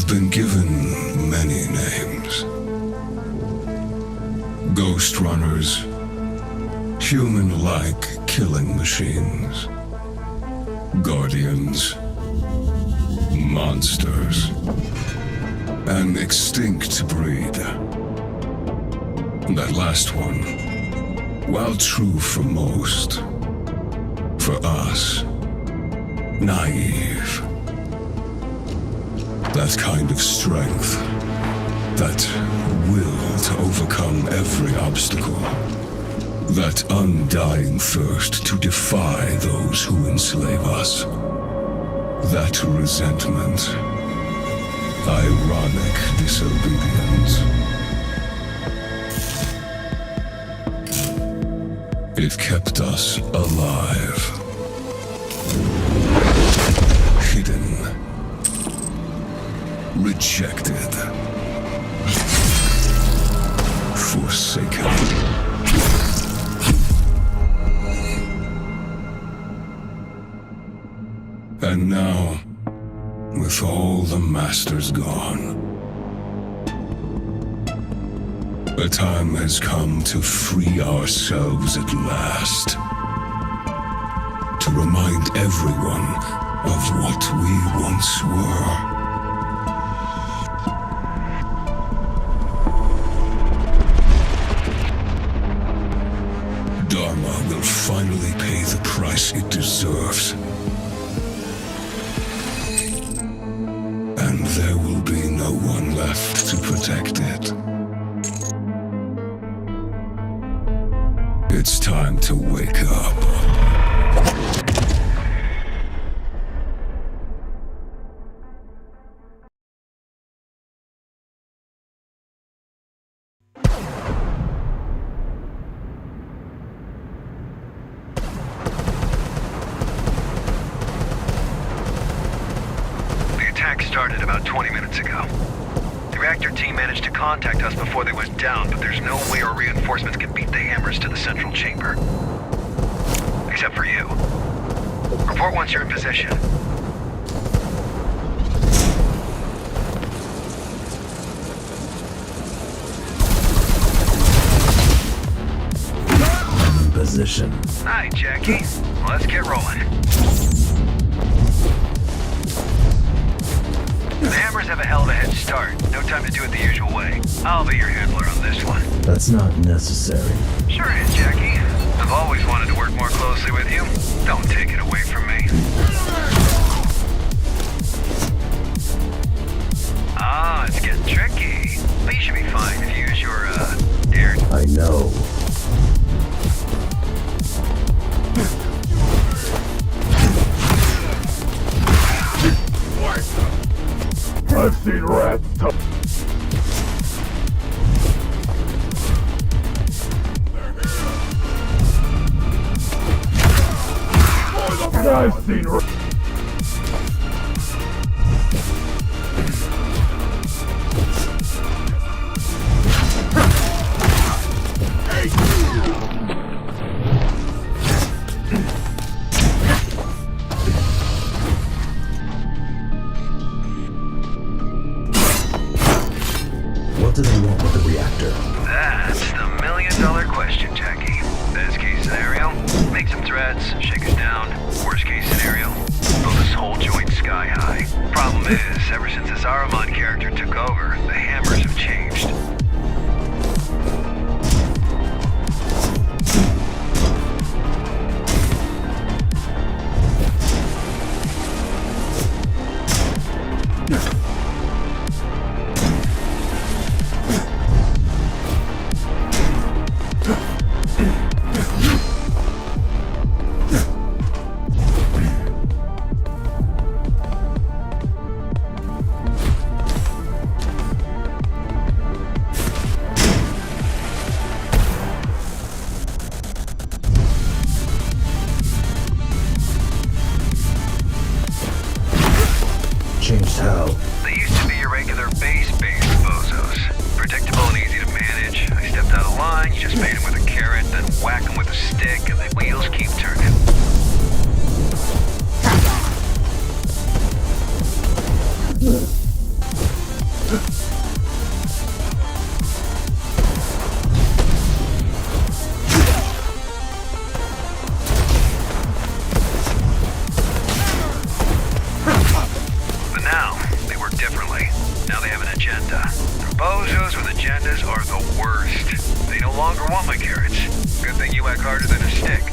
been given many names. Ghost runners, human-like killing machines, guardians, monsters, an extinct breed. That last one, while true for most, for us, naive. That kind of strength, that will to overcome every obstacle, that undying thirst to defy those who enslave us, that resentment, ironic disobedience. It kept us alive, hidden, rejected, forsaken. And now, with all the masters gone, the time has come to free ourselves at last. To remind everyone of what we once were. Dharma will finally pay the price it deserves. And there will be no one left to protect it. It's time to wake up. The attack started about 20 minutes ago. The reactor team managed to contact us before they went down, but there's no way our reinforcements can beat the hammers to the central chamber. Except for you. Report once you're in position. I'm in position. Hi, Jackie. Let's get rolling. The hammers have a hell of a head start. No time to do it the usual way. I'll be your handler on this one. That's not necessary. Sure is, Jackie. I've always wanted to work more closely with you. Don't take it away from me. Ah, it's getting tricky. But you should be fine if you use your, air... I know. I've seen rats. I've seen rats. What do they want with the reactor? That's the million-dollar question, Jackie. Best case scenario, make some threats, shake us down. Worst case scenario, blow this whole joint sky high. Problem is, ever since this Ahriman character took over, the hammers have changed. bosses are the worst. They no longer want my carrots. Good thing you whack harder than a stick.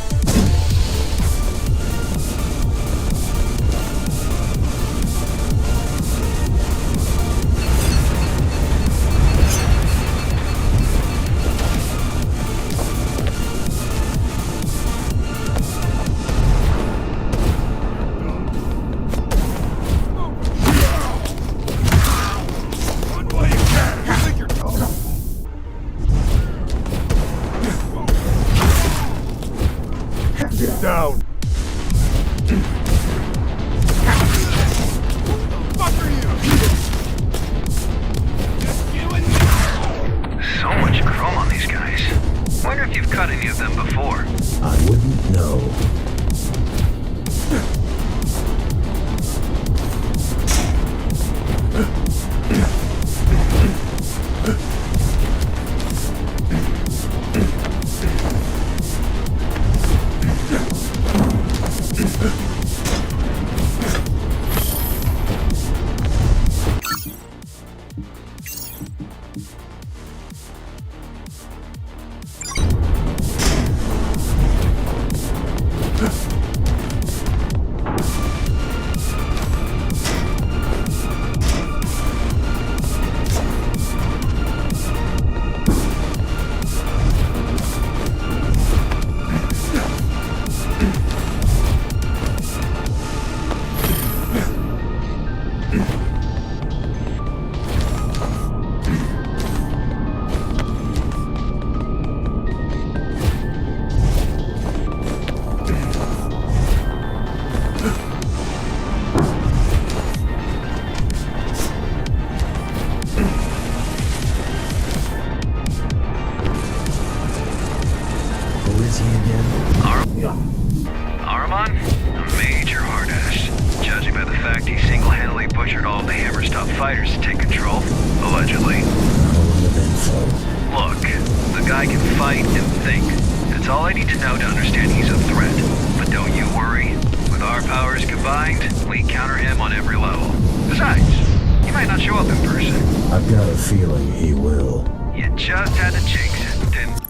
Get down! So much chrome on these guys. Wonder if you've cut any of them before. I wouldn't know. Armon? A major hard-ass. Judging by the fact he single-handedly butchered all the Hammer's top fighters to take control. Allegedly. Look, the guy can fight and think. That's all I need to know to understand he's a threat. But don't you worry. With our powers combined, we counter him on every level. Besides, he might not show up in person. I've got a feeling he will. You just had to jinx it, didn't you?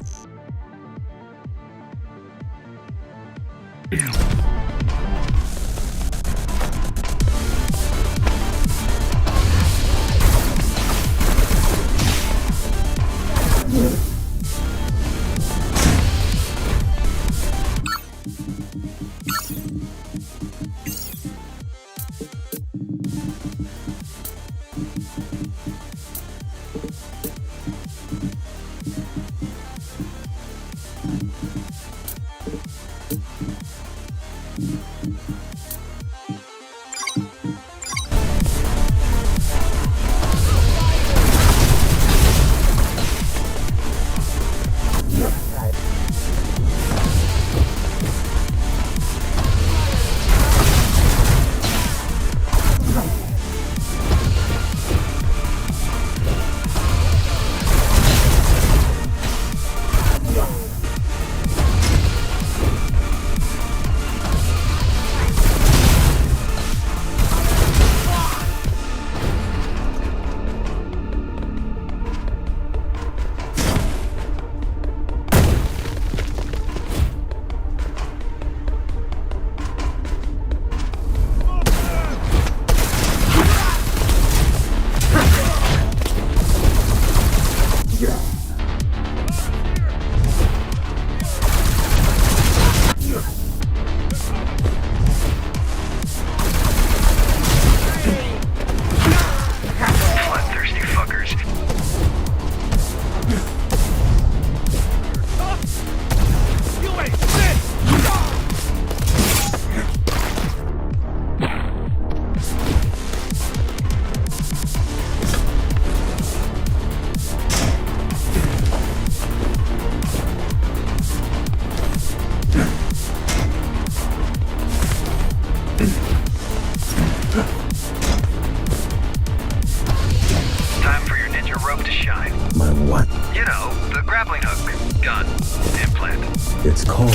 It's called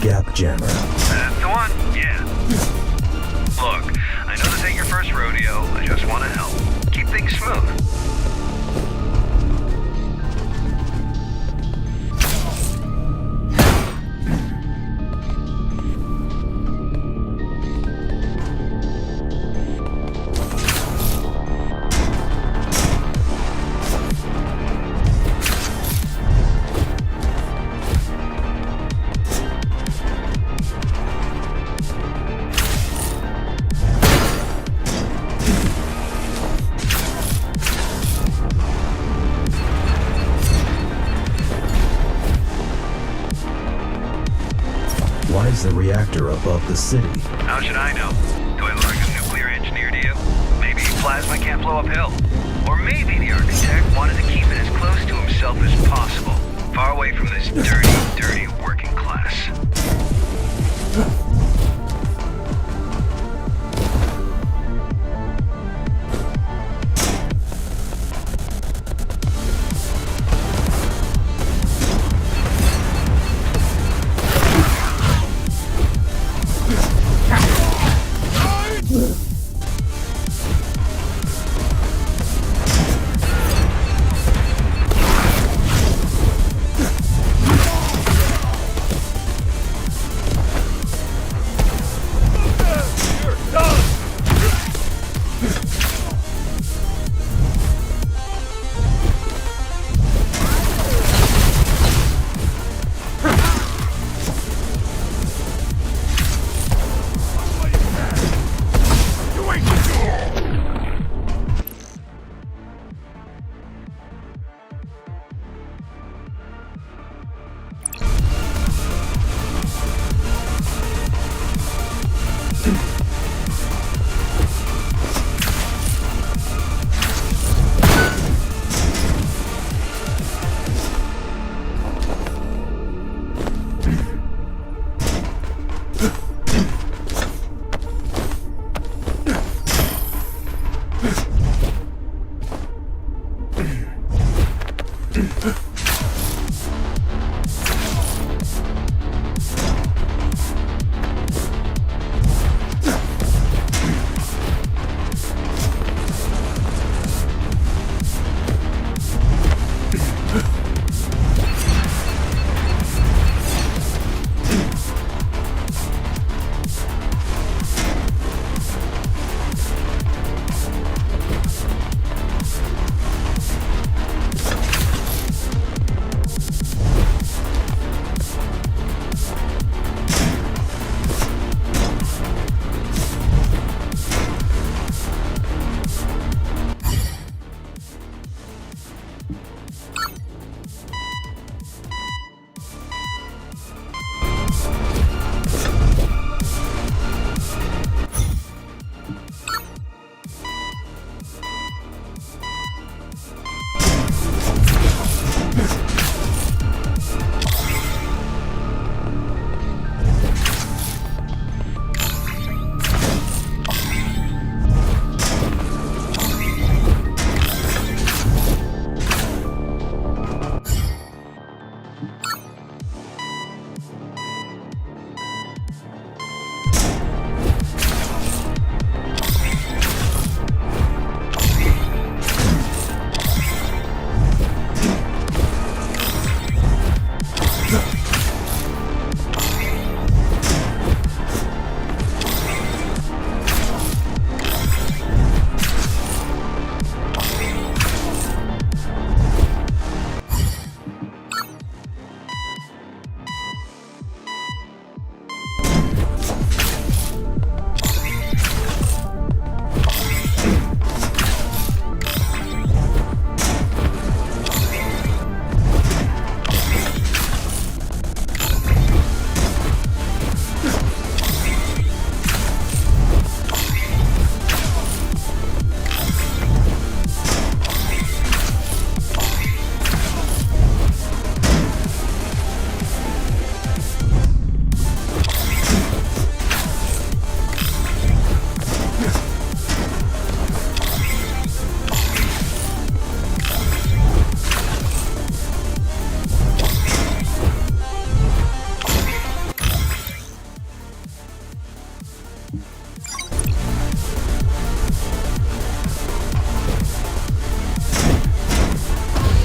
Gap Jammer. That's the one, yeah. Look, I know this ain't your first rodeo. I just want to help. Keep things smooth. is the reactor above the city? How should I know? Do I look like a nuclear engineer to you? Maybe plasma can't blow uphill. Or maybe the architect wanted to keep it as close to himself as possible. Far away from this dirty, dirty working class.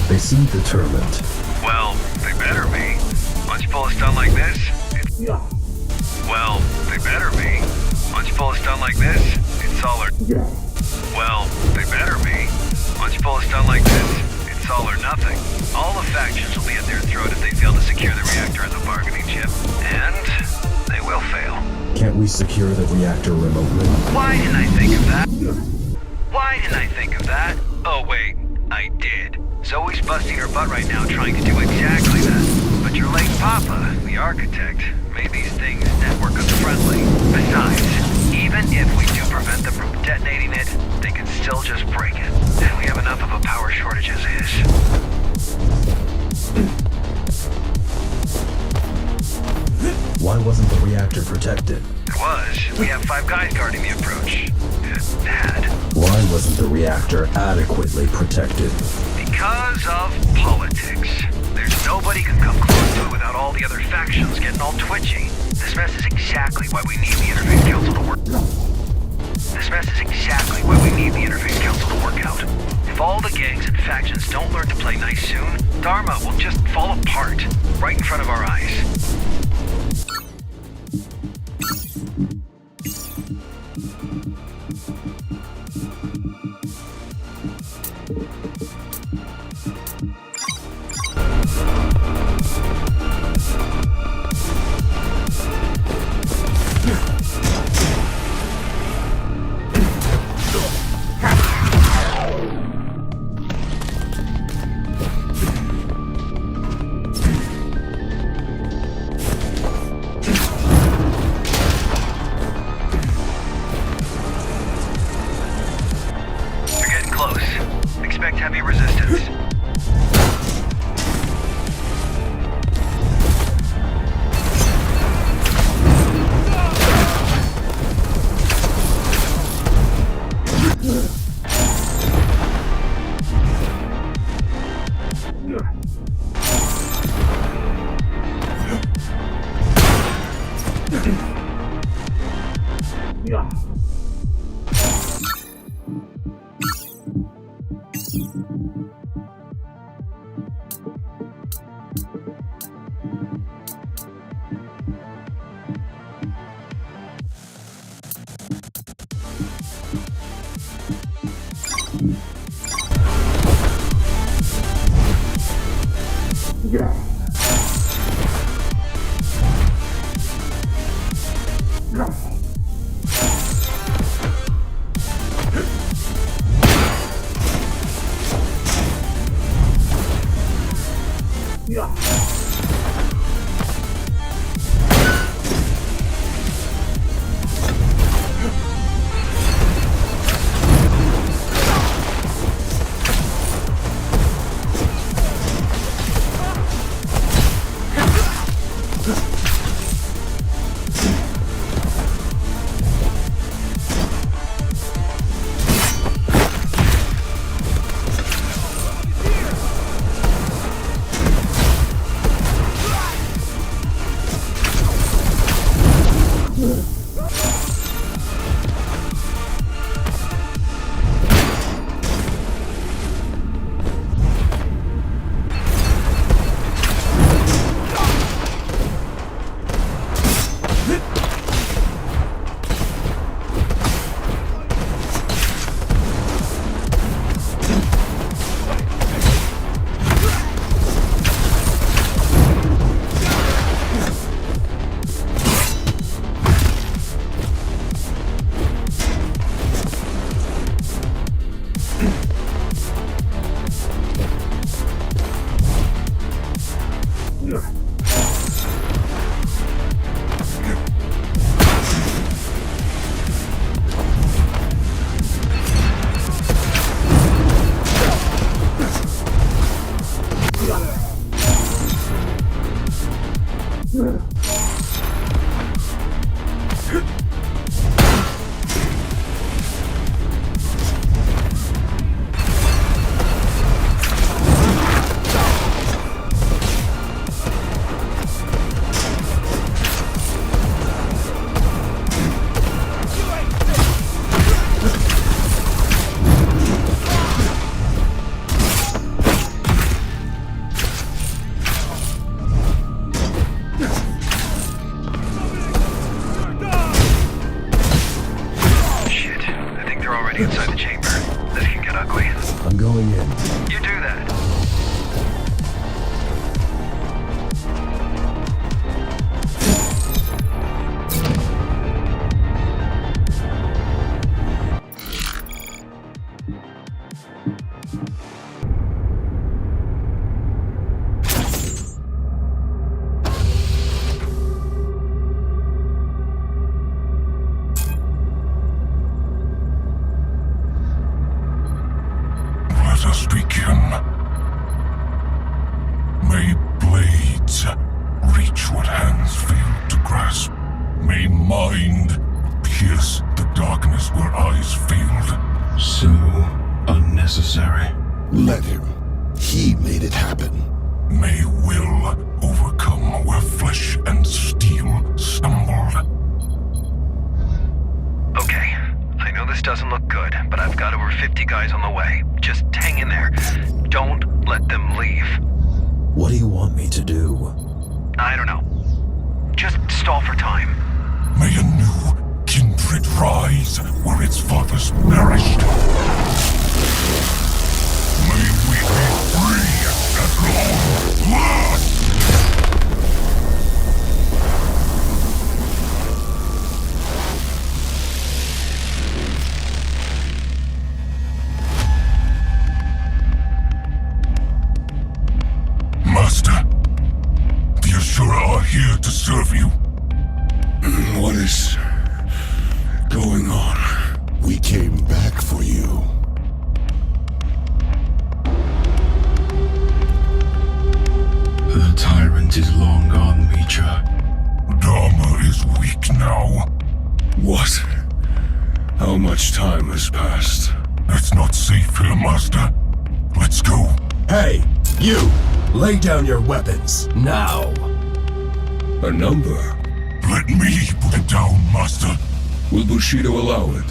They seem determined. Well, they better be. Once you pull a stunt like this, well, they better be. Once you pull a stunt like this, it's all or... Well, they better be. Once you pull a stunt like this, it's all or nothing. All the factions will be at their throat if they fail to secure the reactor as a bargaining chip. And they will fail. Can't we secure the reactor remotely? Why didn't I think of that? Why didn't I think of that? Oh wait, I did. Zoe's busting her butt right now trying to do exactly that. But But your late papa, the architect, made these things network unfriendly. Besides, even if we do prevent them from detonating it, they can still just break it. And we have enough of a power shortage as is. Why wasn't the reactor protected? It was. We have 5 guys guarding the approach. It had. Why wasn't the reactor adequately protected? Because of politics. There's nobody can come close to it without all the other factions getting all twitchy. This mess is exactly why we need the Interface Council to work. This mess is exactly why we need the Interface Council to work out. If all the gangs and factions don't learn to play nice soon, Dharma will just fall apart, right in front of our eyes. Expect heavy resistance. mind, pierce the darkness where eyes failed. So unnecessary. Let him. He made it happen. May will overcome where flesh and steel stumbled. Okay, I know this doesn't look good, but I've got over 50 guys on the way. Just hang in there. Don't let them leave. What do you want me to do? I don't know. Just stall for time. May a new kindred rise where its fathers perished. May we be free at long last! Master, the Ashura are here to serve you. What is going on? We came back for you. The tyrant is long gone, Mitra. Dharma is weak now. What? How much time has passed? It's not safe here, Master. Let's go. Hey, you! Lay down your weapons, now! A number? Let me put it down, Master. Will Bushido allow it?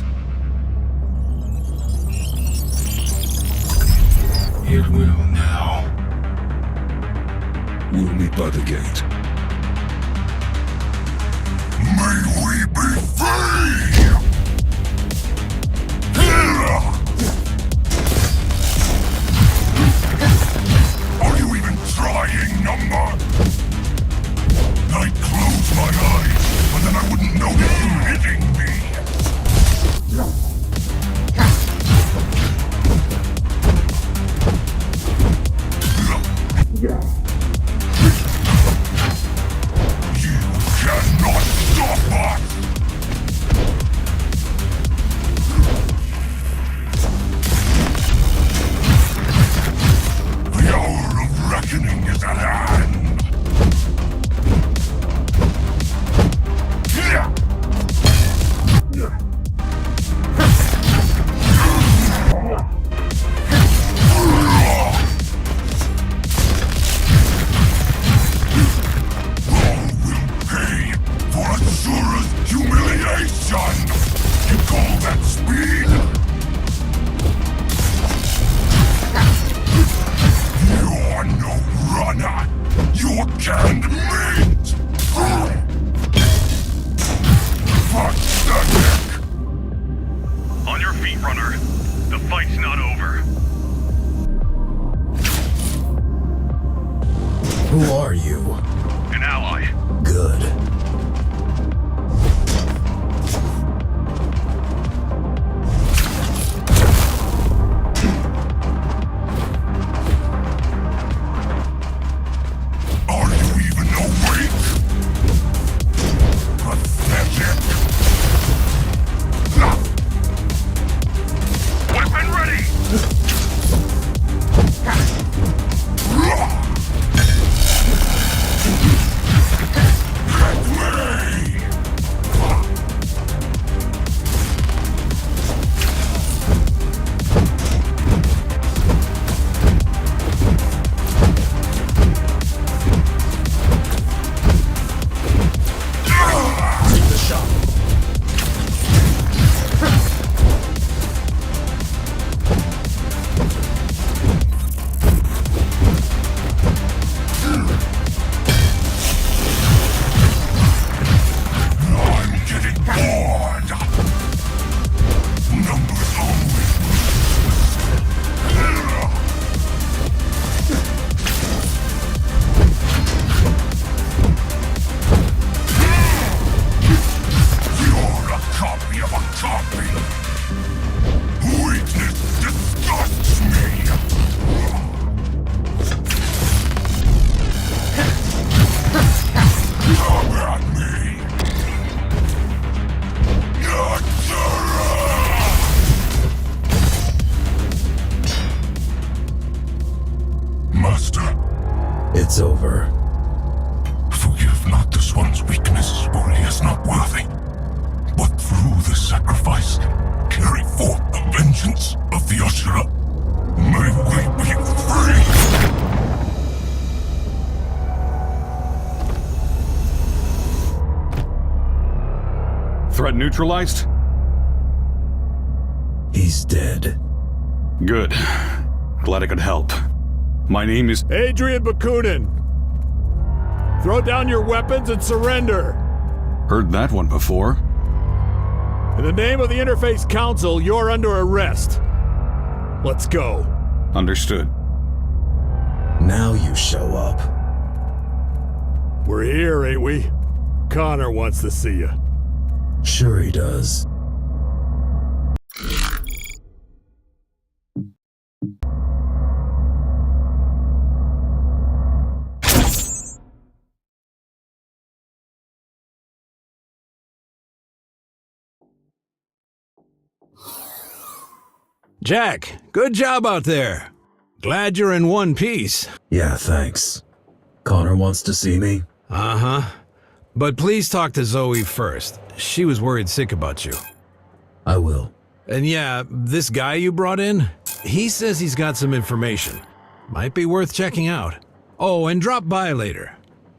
It will now. We'll meet by the gate. May we be free! Are you even trying, number? I'd close my eyes, but then I wouldn't notice you hitting me. You cannot stop us! The hour of reckoning is at hand! On your feet, runner. The fight's not over. Who are you? An ally. Good. Are you even awake? Pathetic! Weapon ready! Take the shot. I'm getting bored! Numbers always You're a copy of a copy! Weakness disgusts me! Come at me! Master, It's over. forgive not the this one's weakness fully is not worthy. But through the sacrifice, carry forth the vengeance of the Ashura. May we be free! Threat neutralized? He's dead. Good. Glad I could help. My name is... Adrian Bakunin! Throw down your weapons and surrender! Heard that one before. In the name of the Interface Council, you're under arrest. Let's go. Understood. Now you show up. We're here, ain't we? Connor wants to see you. Sure he does. Jack, good job out there. Glad you're in one piece. Yeah, thanks. Connor wants to see me? Uh-huh. But please talk to Zoe first. She was worried sick about you. I will. And yeah, this guy you brought in, he says he's got some information. Might be worth checking out. Oh, and drop by later.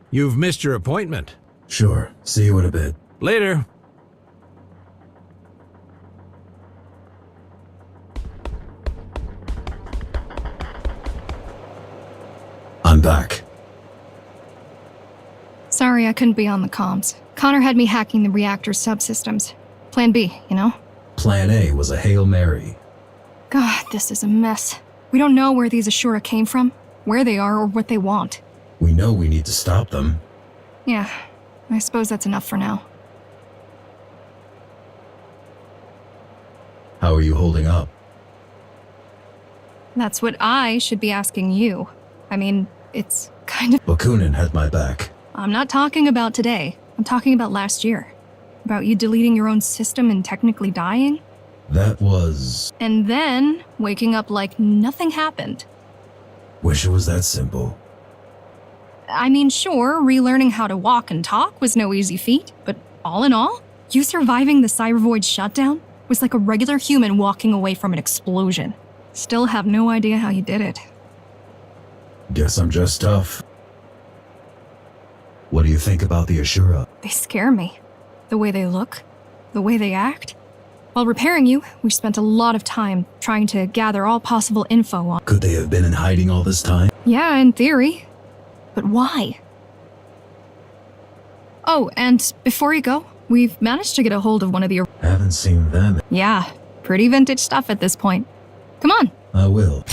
You've missed your appointment. Sure. See you in a bit. Later. I'm back. Sorry I couldn't be on the comms. Connor had me hacking the reactor subsystems. Plan B, you know? Plan A was a Hail Mary. God, this is a mess. We don't know where these Ashura came from, where they are, or what they want. We know we need to stop them. Yeah, I suppose that's enough for now. How are you holding up? That's what I should be asking you. I mean, it's kind of... Bakunin had my back. I'm not talking about today. I'm talking about last year. About you deleting your own system and technically dying. That was... And then waking up like nothing happened. Wish it was that simple. I mean, sure, relearning how to walk and talk was no easy feat, but all in all, you surviving the Cybervoid shutdown was like a regular human walking away from an explosion. Still have no idea how you did it. Guess I'm just tough. What do you think about the Ashura? They scare me. The way they look, the way they act. While repairing you, we spent a lot of time trying to gather all possible info on... Could they have been in hiding all this time? Yeah, in theory. But why? Oh, and before you go, we've managed to get a hold of one of the... Haven't seen them. Yeah, pretty vintage stuff at this point. Come on. I will.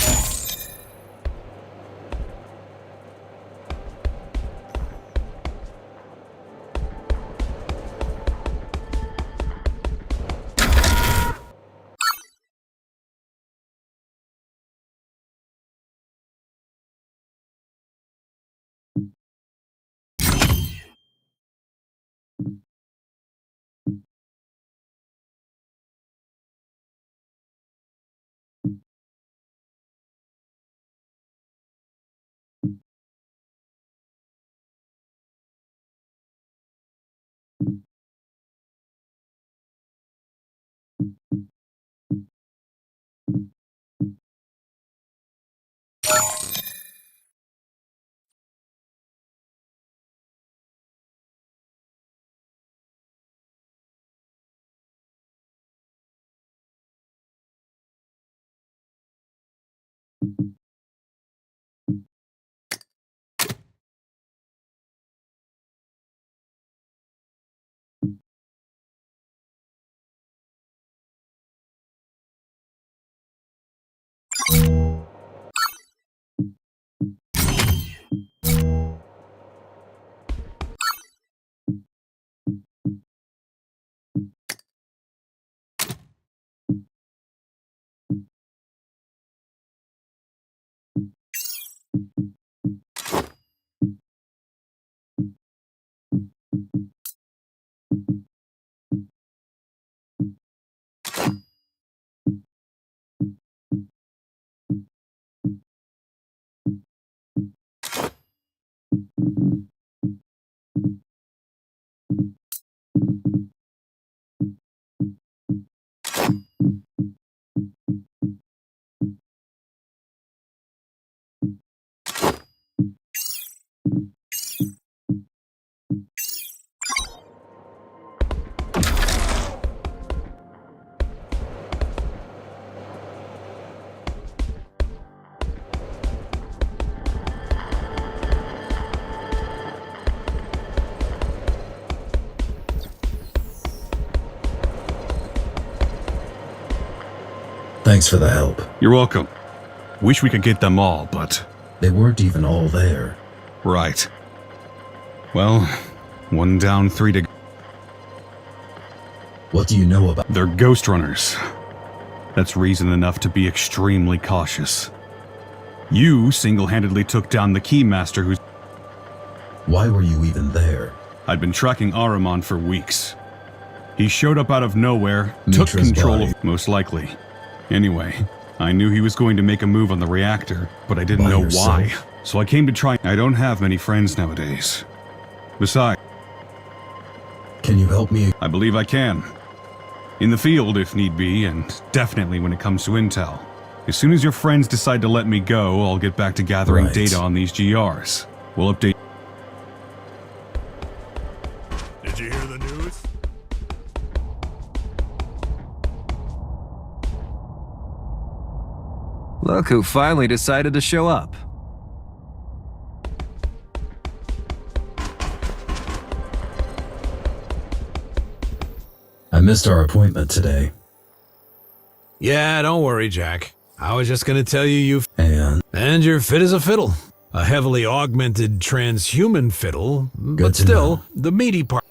Thanks for the help. You're welcome. Wish we could get them all, but... They weren't even all there. Right. Well, 1 down, 3 to... What do you know about... They're Ghostrunners. That's reason enough to be extremely cautious. You single-handedly took down the Keymaster who's... Why were you even there? I'd been tracking Ahriman for weeks. He showed up out of nowhere, took Mitra's control body. of... Most likely. Anyway, I knew he was going to make a move on the reactor, but I didn't By know yourself? why. So I came to try... I don't have many friends nowadays. Besides, Can you help me? I believe I can. In the field, if need be, and definitely when it comes to intel. As soon as your friends decide to let me go, I'll get back to gathering Right. data on these GRs. We'll update... Did you hear the news? Look who finally decided to show up. I missed our appointment today. Yeah, don't worry, Jack. I was just gonna tell you And you're fit as a fiddle. A heavily augmented transhuman fiddle, but Good to still, know. the meaty part.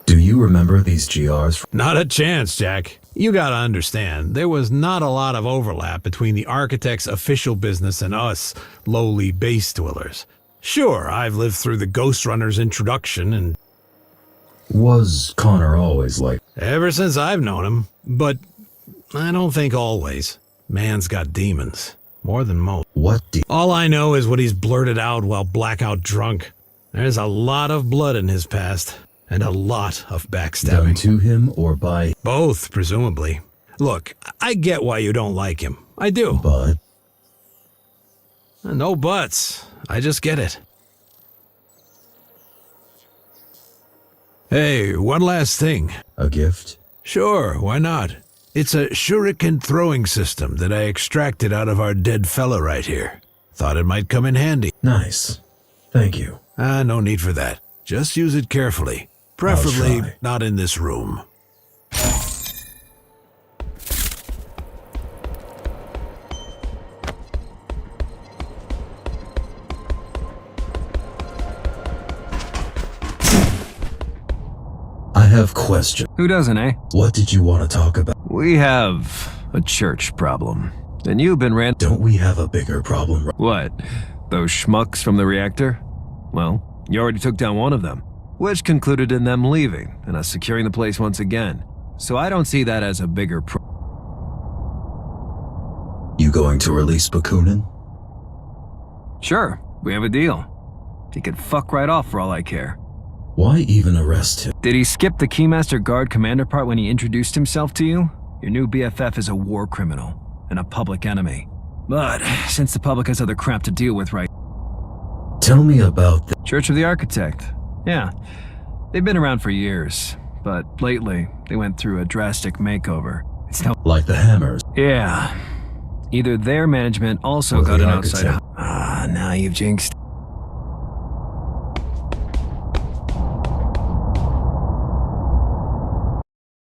do you remember these GRs? Not a chance, Jack. You gotta understand, there was not a lot of overlap between the Architect's official business and us, lowly base dwellers. Sure, I've lived through the Ghostrunner's introduction and Was Connor always like... ever since I've known him, but I don't think always. Man's got demons. More than most. What All I know is what he's blurted out while blackout drunk. There's a lot of blood in his past, and a lot of done backstabbing. to him or by... Both, presumably. Look, I get why you don't like him. I do. But... No buts. I just get it. Hey, one last thing. A gift? Sure, why not? It's a shuriken throwing system that I extracted out of our dead fella right here. Thought it might come in handy. Nice. Thank you. No need for that. Just use it carefully. Preferably try. not in this room. I have questions. Who doesn't, eh? What did you want to talk about? We have a church problem. And you've been Don't we have a bigger problem? What? Those schmucks from the reactor? Well, you already took down one of them, which concluded in them leaving and us securing the place once again. So I don't see that as a bigger You going to release Bakunin? Sure, we have a deal. He could fuck right off for all I care. Why even arrest him? Did he skip the Keymaster Guard commander part when he introduced himself to you? Your new BFF is a war criminal and a public enemy. But since the public has other crap to deal with right... Tell me about the... Church of the Architect. Yeah, they've been around for years, but lately they went through a drastic makeover. It's now... Like the Hammers. Yeah. Either their management also Or got the an outside... Architect. Now you've jinxed.